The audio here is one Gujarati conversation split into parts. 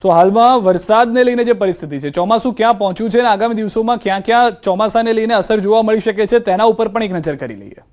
તો હાલમાં વરસાદને લઈને જે પરિસ્થિતિ છે, ચોમાસું ક્યાં પહોંચ્યું છે અને આગામી દિવસોમાં ક્યાં ક્યાં ચોમાસાને લઈને અસર જોવા મળી શકે છે તેના ઉપર પણ એક નજર કરી લઈએ।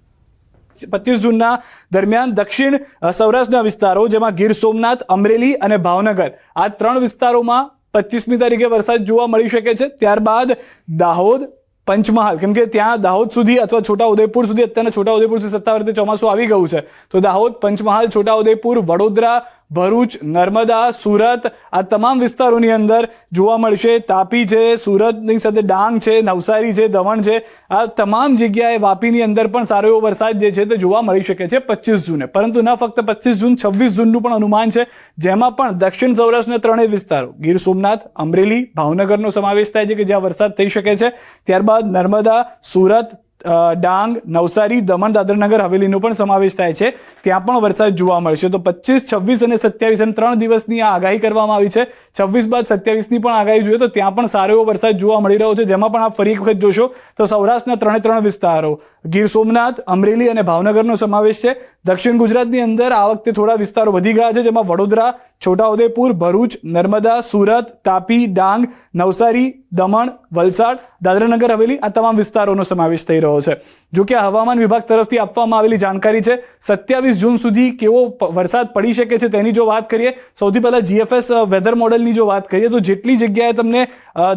25 જૂનના દરમિયાન દક્ષિણ સૌરાષ્ટ્રના વિસ્તારો જેમાં ગીર સોમનાથ, અમરેલી અને ભાવનગર આ ત્રણ વિસ્તારોમાં 25મી તારીખે વરસાદ જોવા મળી શકે છે। ત્યારબાદ દાહોદ, પંચમહાલ, કેમ કે ત્યાં દાહોદ સુધી અથવા છોટાઉદેપુર સુધી, અત્યારના છોટાઉદેપુર સુધી સત્તાવાર રીતે ચોમાસું આવી ગયું છે, તો દાહોદ, પંચમહાલ, છોટાઉદેપુર, વડોદરા, ભરૂચ, નર્મદા, સુરત આ તમામ વિસ્તારોની અંદર જોવા મળશે। તાપી છે, સુરતની સાથે ડાંગ છે, નવસારી છે, દમણ છે, આ તમામ જગ્યાએ વાપીની અંદર પણ સારો એવો વરસાદ જે છે તે જોવા મળી શકે છે 25 જૂને। પરંતુ ન ફક્ત 25 જૂન, 26 જૂનનું પણ અનુમાન છે, જેમાં પણ દક્ષિણ સૌરાષ્ટ્રના ત્રણેય વિસ્તારો ગીર સોમનાથ, અમરેલી, ભાવનગરનો સમાવેશ થાય છે કે જ્યાં વરસાદ થઈ શકે છે। ત્યારબાદ નર્મદા, સુરત, ડાંગ, નવસારી, દમણ, દાદરાનગર હવેલીનો પણ સમાવેશ થાય છે, ત્યાં પણ વરસાદ જોવા મળશે। તો 25, 26 અને 27 અને 3 દિવસની આ આગાહી કરવામાં આવી છે। 26 બાદ 27ની પણ આગાહી જોઈએ તો ત્યાં પણ સારો એવો વરસાદ જોવા મળી રહ્યો છે, જેમાં પણ આપ ફરી એક વખત જોશો તો સૌરાષ્ટ્રના ત્રણ વિસ્તારો ગીર સોમનાથ, અમરેલી અને ભાવનગરનો સમાવેશ છે। દક્ષિણ ગુજરાતની અંદર આ વખતે થોડા વિસ્તારો વધી ગયા છે, જેમાં વડોદરા, છોટાઉદેપુર, ભરૂચ, નર્મદા, સુરત, તાપી, ડાંગ, નવસારી, દમણ, વલસાડ, દાદરાનગર હવેલી આ તમામ વિસ્તારોનો સમાવેશ થઈ રહ્યો છે। જો કે હવામાન વિભાગ તરફથી આપવામાં આવેલી જાણકારી છે 27 જૂન સુધી કેવો વરસાદ પડી શકે છે તેની જો વાત કરીએ, સૌથી પહેલા જીએફએસ વેધર મોડેલની જો વાત કરીએ તો જેટલી જગ્યાએ તમને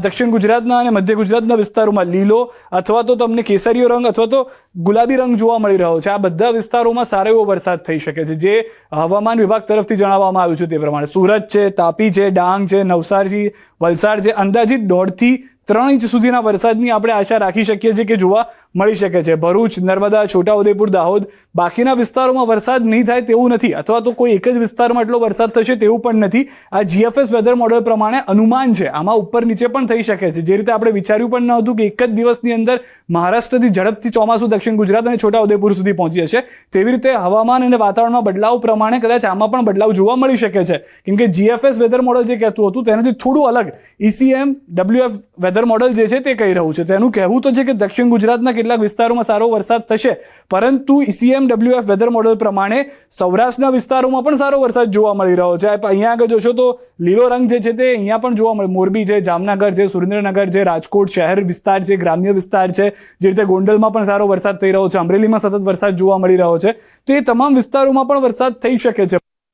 દક્ષિણ ગુજરાતના અને મધ્ય ગુજરાતના વિસ્તારોમાં લીલો અથવા તો તમને કેસરીયો રંગ અથવા તો ગુલાબી રંગ જોવા મળી રહ્યો છે, આ બધા વિસ્તારોમાં સારો એવો વરસાદ થઈ શકે છે, જે હવામાન વિભાગ તરફથી જણાવવામાં આવ્યું છે તે પ્રમાણે। સુરત છે, તાપી છે, ડાંગ છે, નવસારી, વલસાડ છે, અંદાજિત 1.5 થી 3 ઇંચ સુધીના વરસાદની આપણે આશા રાખી શકીએ છીએ કે જોવા મળી શકે છે। ભરૂચ, નર્મદા, છોટાઉદેપુર, દાહોદ બાકીના વિસ્તારોમાં વરસાદ નહીં થાય તેવું નથી, અથવા તો કોઈ એક જ વિસ્તારમાં એટલો વરસાદ થશે તેવું પણ નથી। આ જીએફએસ વેધર મોડેલ પ્રમાણે અનુમાન છે, આમાં ઉપર નીચે પણ થઈ શકે છે। જે રીતે આપણે વિચાર્યું પણ ન હતું કે એક જ દિવસની અંદર મહારાષ્ટ્રથી ઝડપથી ચોમાસું દક્ષિણ ગુજરાત અને છોટાઉદેપુર સુધી પહોંચી જશે, તેવી રીતે હવામાન અને વાતાવરણમાં બદલાવ પ્રમાણે કદાચ આમાં પણ બદલાવ જોવા મળી શકે છે, કેમ કે જીએફએસ વેધર મોડેલ જે કહેતું હતું તેનાથી થોડું અલગ ECM WF વેધર મોડેલ જે છે તે કહી રહ્યું છે। તેનું કહેવું તો છે કે દક્ષિણ ગુજરાતના કેટલાક વિસ્તારોમાં સારો વરસાદ થશે, પરંતુ ECM WF વેધર મોડેલ પ્રમાણે સૌરાષ્ટ્રના વિસ્તારોમાં પણ સારો વરસાદ જોવા મળી રહ્યો છે। અહીંયા આગળ જોશો તો લીલો રંગ જે છે તે અહીંયા પણ જોવા મળે, મોરબી છે, જામનગર છે, સુરેન્દ્રનગર છે, રાજકોટ શહેર વિસ્તાર છે, ગ્રામ્ય વિસ્તાર છે, જે રીતે ગોંડલમાં પણ સારો વરસાદ થઈ રહ્યો છે, અમરેલીમાં સતત વરસાદ જોવા મળી રહ્યો છે, તો એ તમામ વિસ્તારોમાં પણ વરસાદ થઈ શકે છે।